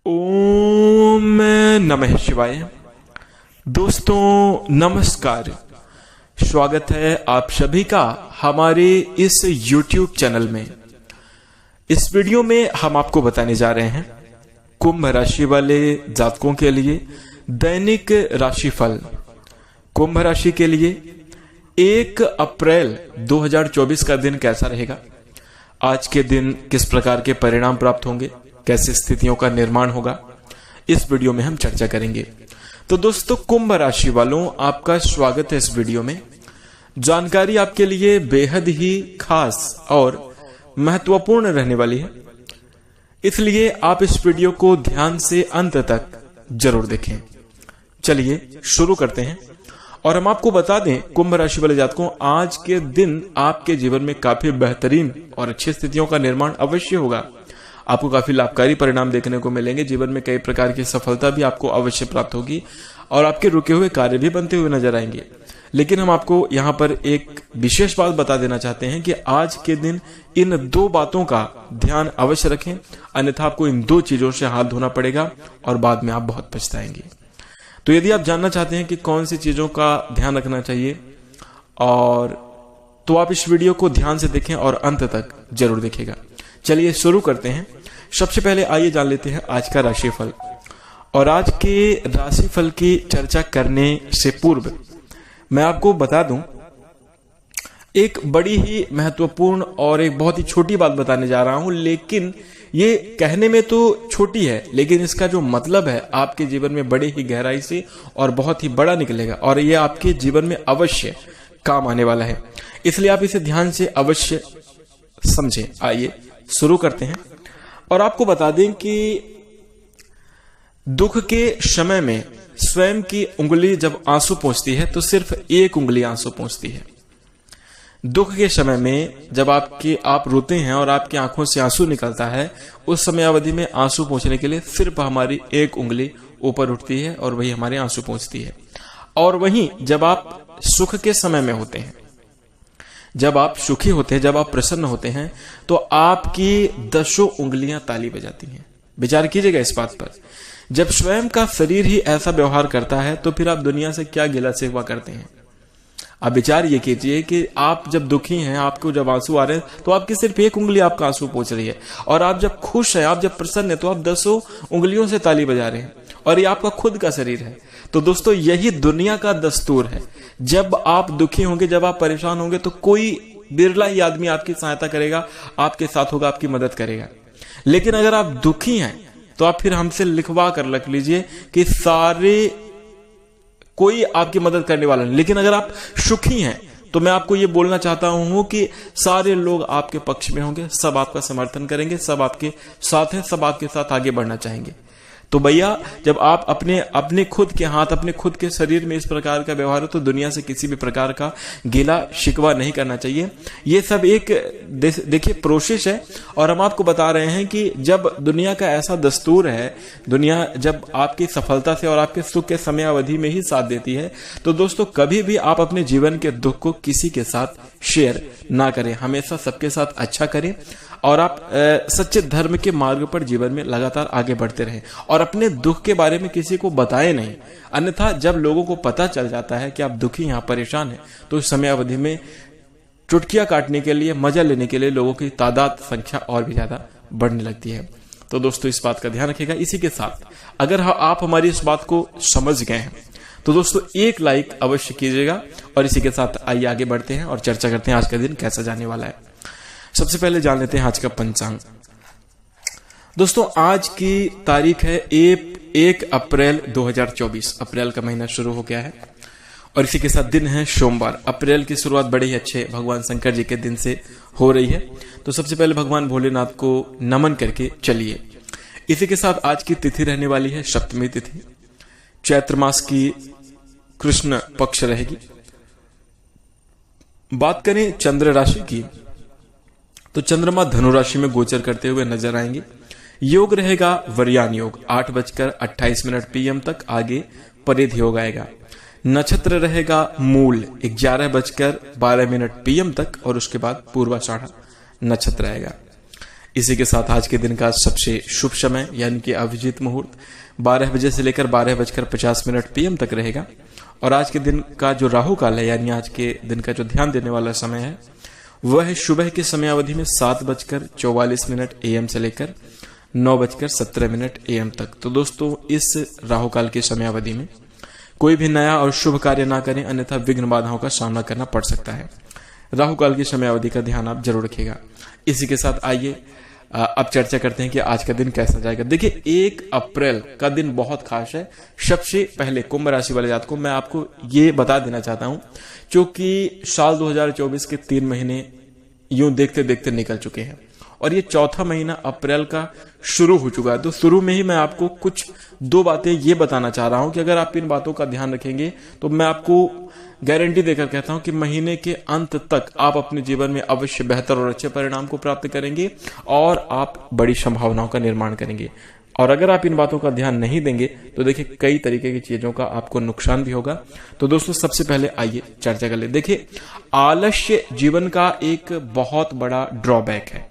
ओम नमः शिवाय। दोस्तों नमस्कार, स्वागत है आप सभी का हमारे इस YouTube चैनल में। इस वीडियो में हम आपको बताने जा रहे हैं कुंभ राशि वाले जातकों के लिए दैनिक राशिफल। कुंभ राशि के लिए 1 अप्रैल 2024 का दिन कैसा रहेगा, आज के दिन किस प्रकार के परिणाम प्राप्त होंगे, कैसी स्थितियों का निर्माण होगा, इस वीडियो में हम चर्चा करेंगे। तो दोस्तों कुंभ राशि वालों, आपका स्वागत है इस वीडियो में। जानकारी आपके लिए बेहद ही खास और महत्वपूर्ण रहने वाली है, इसलिए आप इस वीडियो को ध्यान से अंत तक जरूर देखें। चलिए शुरू करते हैं। और हम आपको बता दें कुंभ राशि वाले जातकों, आज के दिन आपके जीवन में काफी बेहतरीन और अच्छी स्थितियों का निर्माण अवश्य होगा। आपको काफी लाभकारी परिणाम देखने को मिलेंगे। जीवन में कई प्रकार की सफलता भी आपको अवश्य प्राप्त होगी और आपके रुके हुए कार्य भी बनते हुए नजर आएंगे। लेकिन हम आपको यहाँ पर एक विशेष बात बता देना चाहते हैं कि आज के दिन इन 2 बातों का ध्यान अवश्य रखें, अन्यथा आपको इन 2 चीजों से हाथ धोना पड़ेगा और बाद में आप बहुत पछताएंगे। तो यदि आप जानना चाहते हैं कि कौन सी चीजों का ध्यान रखना चाहिए और तो आप इस वीडियो को ध्यान से देखें और अंत तक जरूर देखेगा। चलिए शुरू करते हैं। सबसे पहले आइए जान लेते हैं आज का राशिफल। और आज के राशिफल की चर्चा करने से पूर्व मैं आपको बता दूं, एक बड़ी ही महत्वपूर्ण और एक बहुत ही छोटी बात बताने जा रहा हूं, लेकिन ये कहने में तो छोटी है, लेकिन इसका जो मतलब है आपके जीवन में बड़ी ही गहराई से और बहुत ही बड़ा निकलेगा और ये आपके जीवन में अवश्य काम आने वाला है, इसलिए आप इसे ध्यान से अवश्य समझें। आइए शुरू करते हैं। और आपको बता दें कि दुख के समय में स्वयं की उंगली जब आंसू पहुंचती है तो सिर्फ एक उंगली आंसू पहुंचती है। दुख के समय में जब आप रोते हैं और आपकी आंखों से आंसू निकलता है, उस समय अवधि में आंसू पहुंचने के लिए सिर्फ हमारी एक उंगली ऊपर उठती है और वही हमारे आंसू पहुंचती है। और वहीं जब आप सुख के समय में होते हैं, जब आप सुखी होते हैं, जब आप प्रसन्न होते हैं, तो आपकी 10 उंगलियां ताली बजाती हैं। विचार कीजिएगा इस बात पर। जब स्वयं का शरीर ही ऐसा व्यवहार करता है तो फिर आप दुनिया से क्या गिला शिकवा करते हैं। अब विचार ये कीजिए कि आप जब दुखी हैं, आपको जब आंसू आ रहे हैं, तो आपकी सिर्फ एक उंगली आपका आंसू पहुंच रही है, और आप जब खुश हैं, आप जब प्रसन्न हैं, तो आप 10 उंगलियों से ताली बजा रहे हैं, और ये आपका खुद का शरीर है। तो दोस्तों यही दुनिया का दस्तूर है। जब आप दुखी होंगे, जब आप परेशान होंगे, तो कोई बिरला ही आदमी आपकी सहायता करेगा, आपके साथ होगा, आपकी मदद करेगा। लेकिन अगर आप दुखी हैं तो आप फिर हमसे लिखवा कर रख लीजिए कि कोई आपकी मदद करने वाला नहीं। लेकिन अगर आप सुखी हैं तो मैं आपको ये बोलना चाहता हूं कि सारे लोग आपके पक्ष में होंगे, सब आपका समर्थन करेंगे, सब आपके साथ हैं, सब आपके साथ आगे बढ़ना चाहेंगे। तो भैया, जब आप अपने खुद के हाथ, अपने खुद के शरीर में इस प्रकार का व्यवहार हो, तो दुनिया से किसी भी प्रकार का गिला शिकवा नहीं करना चाहिए। ये सब एक देखिए प्रोसेस है, और हम आपको बता रहे हैं कि जब दुनिया का ऐसा दस्तूर है, दुनिया जब आपकी सफलता से और आपके सुख के समय अवधि में ही साथ देती है, तो दोस्तों कभी भी आप अपने जीवन के दुख को किसी के साथ शेयर ना करें। हमेशा सबके साथ अच्छा करें और आप सच्चे धर्म के मार्ग पर जीवन में लगातार आगे बढ़ते रहें, और अपने दुख के बारे में किसी को बताएं नहीं। अन्यथा जब लोगों को पता चल जाता है कि आप दुखी हैं, परेशान हैं, तो इस समय अवधि में चुटकियां काटने के लिए, मजा लेने के लिए लोगों की तादाद, संख्या और भी ज्यादा बढ़ने लगती है। तो दोस्तों इस बात का ध्यान रखिएगा। इसी के साथ अगर आप हमारी इस बात को समझ गए हैं तो दोस्तों एक लाइक अवश्य कीजिएगा। और इसी के साथ आइए आगे बढ़ते हैं और चर्चा करते हैं आज का दिन कैसा जाने वाला है। सबसे पहले जान लेते हैं आज का पंचांग। दोस्तों आज की तारीख है 1 अप्रैल 2024। अप्रैल का महीना शुरू हो गया है और इसी के साथ दिन है सोमवार। अप्रैल की शुरुआत बड़े ही अच्छे भगवान शंकर जी के दिन से हो रही है, तो सबसे पहले भगवान भोलेनाथ को नमन करके चलिए। इसी के साथ आज की तिथि रहने वाली है सप्तमी तिथि। चैत्र मास की कृष्ण पक्ष रहेगी। बात करें चंद्र राशि की, तो चंद्रमा धनु राशि में गोचर करते हुए नजर आएंगे। योग रहेगा वरयान योग, 8:28 PM तक आगे परिध योग आएगा। नक्षत्र रहेगा मूल, 11:12 PM तक, और उसके बाद पूर्वाषाढ़ा नक्षत्र आएगा। इसी के साथ आज के दिन का सबसे शुभ समय यानी कि अभिजीत मुहूर्त 12 बजे से लेकर 12:50 PM तक रहेगा। और आज के दिन का जो राहु काल है यानी आज के दिन का जो ध्यान देने वाला समय है वह है सुबह की समयावधि में 7:44 AM से लेकर 9:17 AM तक। तो दोस्तों इस राहु काल की समयावधि में कोई भी नया और शुभ कार्य ना करें, अन्यथा विघ्न बाधाओं का सामना करना पड़ सकता है। राहु काल की समयावधि का ध्यान आप जरूर रखिएगा। इसी के साथ आइए अब चर्चा करते हैं कि आज का दिन कैसा जाएगा। देखिए 1 अप्रैल का दिन बहुत खास है। सबसे पहले कुंभ राशि वाले जातकों को मैं आपको ये बता देना चाहता हूं, क्योंकि साल 2024 के 3 महीने यूं देखते देखते निकल चुके हैं और ये चौथा महीना अप्रैल का शुरू हो चुका है। तो शुरू में ही मैं आपको कुछ 2 बातें ये बताना चाह रहा हूं कि अगर आप इन बातों का ध्यान रखेंगे तो मैं आपको गारंटी देकर कहता हूं कि महीने के अंत तक आप अपने जीवन में अवश्य बेहतर और अच्छे परिणाम को प्राप्त करेंगे और आप बड़ी संभावनाओं का निर्माण करेंगे। और अगर आप इन बातों का ध्यान नहीं देंगे तो देखिए कई तरीके की चीजों का आपको नुकसान भी होगा। तो दोस्तों सबसे पहले आइए चर्चा कर ले। देखिए आलस्य जीवन का एक बहुत बड़ा ड्रॉबैक है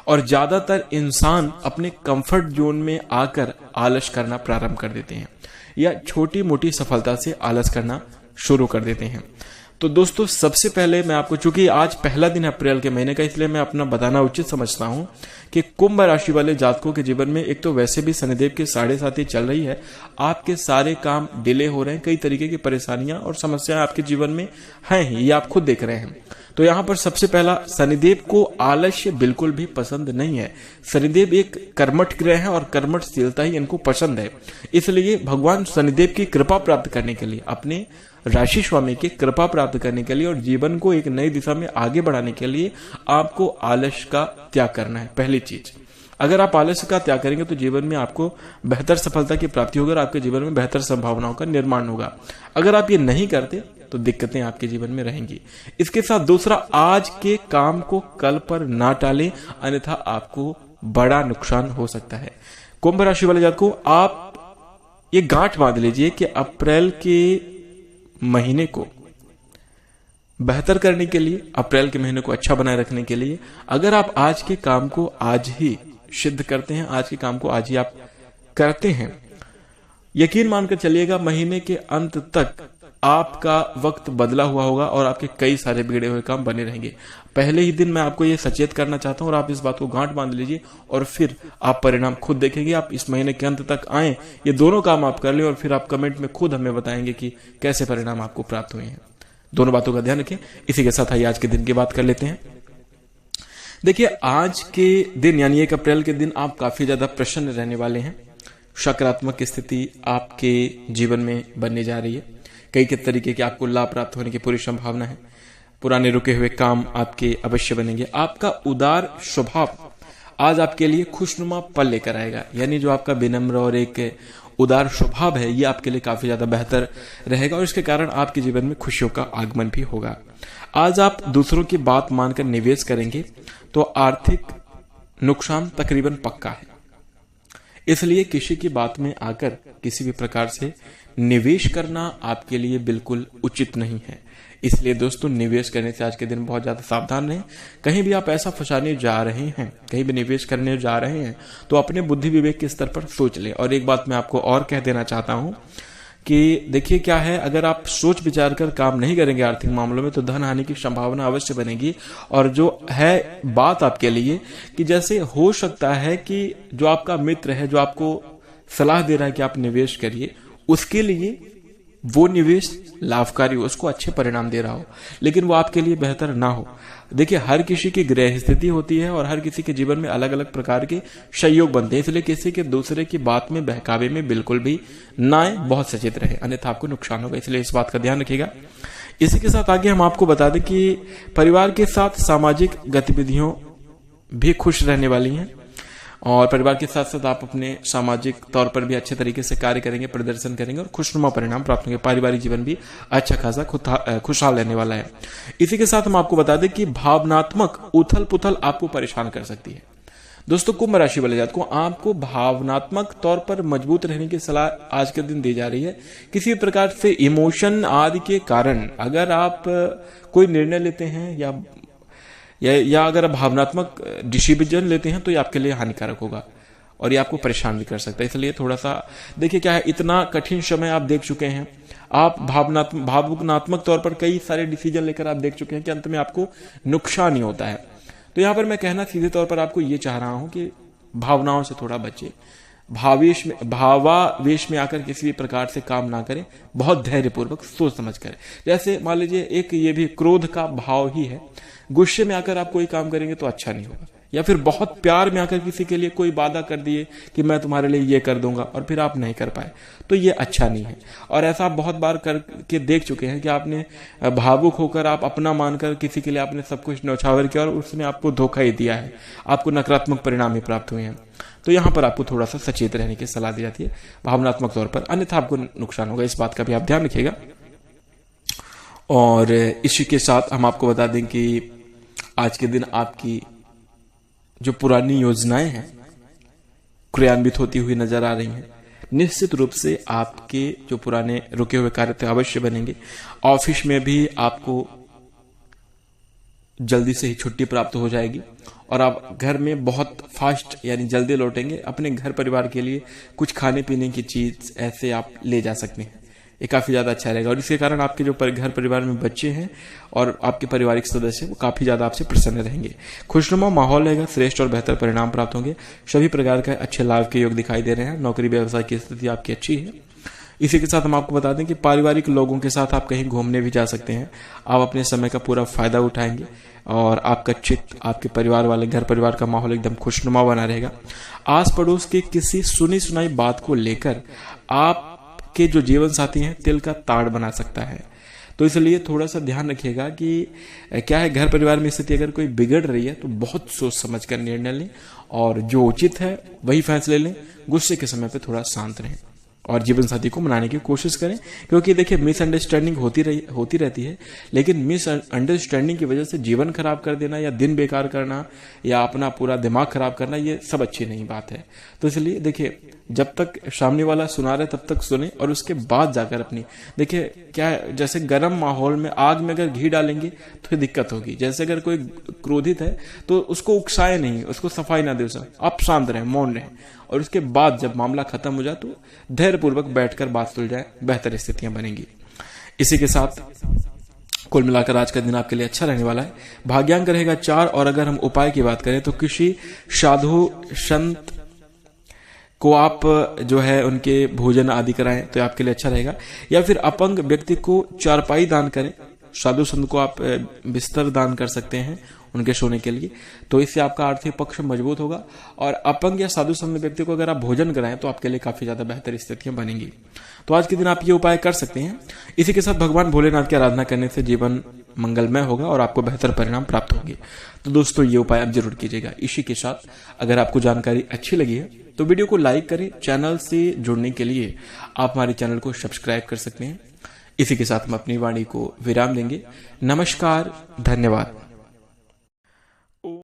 और ज्यादातर इंसान अपने कंफर्ट जोन में आकर आलस करना प्रारंभ कर देते हैं या छोटी मोटी सफलता से आलस करना शुरू कर देते हैं। तो दोस्तों सबसे पहले मैं आपको, चूंकि आज पहला दिन है अप्रैल के महीने का, इसलिए मैं अपना बताना उचित समझता हूं कि कुंभ राशि वाले जातकों के जीवन में एक तो वैसे भी शनिदेव के 7.5 चल रही है, आपके सारे काम डिले हो रहे हैं, कई तरीके की परेशानियां और समस्याएं आपके जीवन में हैं ही, ये आप खुद देख रहे हैं। तो यहाँ पर सबसे पहला, शनिदेव को आलस्य बिल्कुल भी पसंद नहीं है। शनिदेव एक कर्मठ ग्रह है और कर्मठशीलता ही इनको पसंद है। इसलिए भगवान शनिदेव की कृपा प्राप्त करने के लिए, अपने राशि स्वामी की कृपा प्राप्त करने के लिए और जीवन को एक नई दिशा में आगे बढ़ाने के लिए आपको आलस्य का त्याग करना है। पहली चीज, अगर आप आलस्य का त्याग करेंगे तो जीवन में आपको बेहतर सफलता की प्राप्ति होगी और आपके जीवन में बेहतर संभावनाओं का निर्माण होगा। अगर आप ये नहीं करते तो दिक्कतें आपके जीवन में रहेंगी। इसके साथ दूसरा, आज के काम को कल पर ना टालें, अन्यथा आपको बड़ा नुकसान हो सकता है। कुंभ राशि वाले जातकों को आप ये गांठ बांध लीजिए कि अप्रैल के महीने को बेहतर करने के लिए, अप्रैल के महीने को अच्छा बनाए रखने के लिए, अगर आप आज के काम को आज ही सिद्ध करते हैं, आज के काम को आज ही आप करते हैं, यकीन मानकर चलिएगा महीने के अंत तक आपका वक्त बदला हुआ होगा और आपके कई सारे बिगड़े हुए काम बने रहेंगे। पहले ही दिन मैं आपको ये सचेत करना चाहता हूं और आप इस बात को गांठ बांध लीजिए और फिर आप परिणाम खुद देखेंगे। आप इस महीने के अंत तक आए, ये दोनों काम आप कर लें और फिर आप कमेंट में खुद हमें बताएंगे कि कैसे परिणाम आपको प्राप्त हुए हैं। दोनों बातों का ध्यान रखें। इसी के साथ आइए आज के दिन की बात कर लेते हैं। देखिए आज के दिन यानी 1 अप्रैल के दिन आप काफी ज्यादा प्रसन्न रहने वाले हैं। सकारात्मक स्थिति आपके जीवन में बनने जा रही है। कई के तरीके के आपको लाभ प्राप्त होने की पूरी संभावना है। पुराने रुके हुए काम आपके अवश्य बनेंगे। आपका उदार स्वभाव आज आपके लिए खुशनुमा पल लेकर आएगा, यानी जो आपका विनम्र और एक उदार स्वभाव है ये आपके लिए काफी ज्यादा बेहतर रहेगा और इसके कारण आपके जीवन में खुशियों का आगमन भी होगा। आज आप दूसरों की बात मानकर निवेश करेंगे तो आर्थिक नुकसान तकरीबन पक्का है, इसलिए किसी की बात में आकर किसी भी प्रकार से निवेश करना आपके लिए बिल्कुल उचित नहीं है। इसलिए दोस्तों निवेश करने से आज के दिन बहुत ज्यादा सावधान रहें। कहीं भी आप ऐसा फंसाने जा रहे हैं, कहीं भी निवेश करने जा रहे हैं तो अपने बुद्धि विवेक के स्तर पर सोच लें। और एक बात मैं आपको और कह देना चाहता हूं कि देखिए क्या है, अगर आप सोच विचार कर काम नहीं करेंगे आर्थिक मामलों में तो धन हानि की संभावना अवश्य बनेगी। और जो है बात आपके लिए कि जैसे हो सकता है कि जो आपका मित्र है जो आपको सलाह दे रहा है कि आप निवेश करिए, उसके लिए वो निवेश लाभकारी हो, उसको अच्छे परिणाम दे रहा हो, लेकिन वो आपके लिए बेहतर ना हो। देखिए हर किसी की ग्रह स्थिति होती है और हर किसी के जीवन में अलग अलग प्रकार के सहयोग बनते हैं, इसलिए किसी के दूसरे की बात में बहकावे में बिल्कुल भी ना आए, बहुत सचेत रहे, अन्यथा आपको नुकसान होगा। इसलिए इस बात का ध्यान रखिएगा। इसी के साथ आगे हम आपको बता दें कि परिवार के साथ सामाजिक गतिविधियों भी खुश रहने वाली हैं और परिवार के साथ साथ आप अपने सामाजिक तौर पर भी अच्छे तरीके से कार्य करेंगे, प्रदर्शन करेंगे और खुशनुमा परिणाम प्राप्त होंगे। पारिवारिक जीवन भी अच्छा खासा खुशहाल रहने वाला है। इसी के साथ हम आपको बता दें कि भावनात्मक उथल पुथल आपको परेशान कर सकती है। दोस्तों कुंभ राशि वाले जातकों को आपको भावनात्मक तौर पर मजबूत रहने की सलाह आज के दिन दी जा रही है। किसी प्रकार से इमोशन आदि के कारण अगर आप कोई निर्णय लेते हैं या या अगर आप भावनात्मक डिसीजन लेते हैं तो ये आपके लिए हानिकारक होगा और ये आपको परेशान भी कर सकता है। इसलिए थोड़ा सा देखिए, क्या है, इतना कठिन समय आप देख चुके हैं, आप भावनात्मक तौर पर कई सारे डिसीजन लेकर आप देख चुके हैं कि अंत में आपको नुकसान ही होता है। तो यहां पर मैं कहना सीधे तौर पर आपको ये चाह रहा हूं कि भावनाओं से थोड़ा बचे, भावावेश में आकर किसी भी प्रकार से काम ना करें, बहुत धैर्यपूर्वक सोच समझ करें। जैसे मान लीजिए एक ये भी क्रोध का भाव ही है, गुस्से में आकर आप कोई काम करेंगे तो अच्छा नहीं होगा, या फिर बहुत प्यार में आकर किसी के लिए कोई वादा कर दिए कि मैं तुम्हारे लिए ये कर दूंगा और फिर आप नहीं कर पाए, तो ये अच्छा नहीं है। और ऐसा आप बहुत बार करके देख चुके हैं कि आपने भावुक होकर, आप अपना मानकर किसी के लिए आपने सब कुछ न्यौछावर किया और उसने आपको धोखा ही दिया है, आपको नकारात्मक परिणाम ही प्राप्त हुए हैं। तो यहां पर आपको थोड़ा सा सचेत रहने की सलाह दी जाती है भावनात्मक तौर पर, अन्यथा आपको नुकसान होगा। इस बात का भी आप ध्यान रखिएगा। और इसी के साथ हम आपको बता दें कि आज के दिन आपकी जो पुरानी योजनाएं हैं क्रियान्वित होती हुई नजर आ रही हैं। निश्चित रूप से आपके जो पुराने रुके हुए कार्य थे अवश्य बनेंगे। ऑफिस में भी आपको जल्दी से ही छुट्टी प्राप्त हो जाएगी और आप घर में बहुत फास्ट यानी जल्दी लौटेंगे। अपने घर परिवार के लिए कुछ खाने पीने की चीज ऐसे आप ले जा सकते हैं, ये काफी ज्यादा अच्छा रहेगा। और इसके कारण आपके जो घर परिवार में बच्चे हैं और आपके पारिवारिक सदस्य वो काफी ज्यादा आपसे प्रसन्न रहेंगे। खुशनुमा माहौल रहेगा, श्रेष्ठ और बेहतर परिणाम प्राप्त होंगे। सभी प्रकार के अच्छे लाभ के योग दिखाई दे रहे हैं। नौकरी व्यवसाय की स्थिति आपकी अच्छी है। इसी के साथ हम आपको बता दें कि पारिवारिक लोगों के साथ आप कहीं घूमने भी जा सकते हैं। आप अपने समय का पूरा फायदा उठाएंगे और आपका चित्त, आपके परिवार वाले घर परिवार का माहौल एकदम खुशनुमा बना रहेगा। आस पड़ोस के किसी सुनी सुनाई बात को लेकर आपके जो जीवन साथी हैं तिल का ताड़ बना सकता है। तो इसलिए थोड़ा सा ध्यान रखिएगा कि क्या है, घर परिवार में स्थिति अगर कोई बिगड़ रही है तो बहुत सोच समझ कर निर्णय लें और जो उचित है वही फैसले लें। गुस्से के समय पे थोड़ा शांत रहें और जीवन साथी को मनाने की कोशिश करें, क्योंकि देखिए मिसअंडरस्टैंडिंग होती रहती है, लेकिन मिसअंडरस्टैंडिंग की वजह से जीवन खराब कर देना या दिन बेकार करना या अपना पूरा दिमाग खराब करना, ये सब अच्छी नहीं बात है। तो इसलिए देखिए, जब तक सामने वाला सुना रहे तब तक सुने और उसके बाद जाकर अपनी देखिए क्या है, जैसे गर्म माहौल में आग में अगर घी डालेंगे तो दिक्कत होगी। जैसे अगर कोई क्रोधित है तो उसको उकसाए नहीं, उसको सफाई ना दे, आप शांत रहें, मौन रहें और उसके बाद जब मामला खत्म हो जाए तो धैर्यपूर्वक बैठकर बात सुलझाए, बेहतर स्थितियां बनेंगी। इसी के साथ कुल मिलाकर आज का दिन आपके लिए अच्छा रहने वाला है। भाग्यांक रहेगा 4 और अगर हम उपाय की बात करें तो किसी साधु संत को आप जो है उनके भोजन आदि कराएं तो आपके लिए अच्छा रहेगा, या फिर अपंग व्यक्ति को चारपाई दान करें। साधु संत को आप बिस्तर दान कर सकते हैं उनके सोने के लिए, तो इससे आपका आर्थिक पक्ष मजबूत होगा। और अपंग या साधु संत व्यक्ति को अगर आप भोजन कराएं तो आपके लिए काफी ज्यादा बेहतर स्थितियां बनेंगी। तो आज के दिन आप ये उपाय कर सकते हैं। इसी के साथ भगवान भोलेनाथ की आराधना करने से जीवन मंगलमय होगा और आपको बेहतर परिणाम प्राप्त होंगे। तो दोस्तों ये उपाय आप जरूर कीजिएगा। इसी के साथ अगर आपको जानकारी अच्छी लगी है तो वीडियो को लाइक करें। चैनल से जुड़ने के लिए आप हमारे चैनल को सब्सक्राइब कर सकते हैं। इसी के साथ हम अपनी वाणी को विराम देंगे। नमस्कार, धन्यवाद।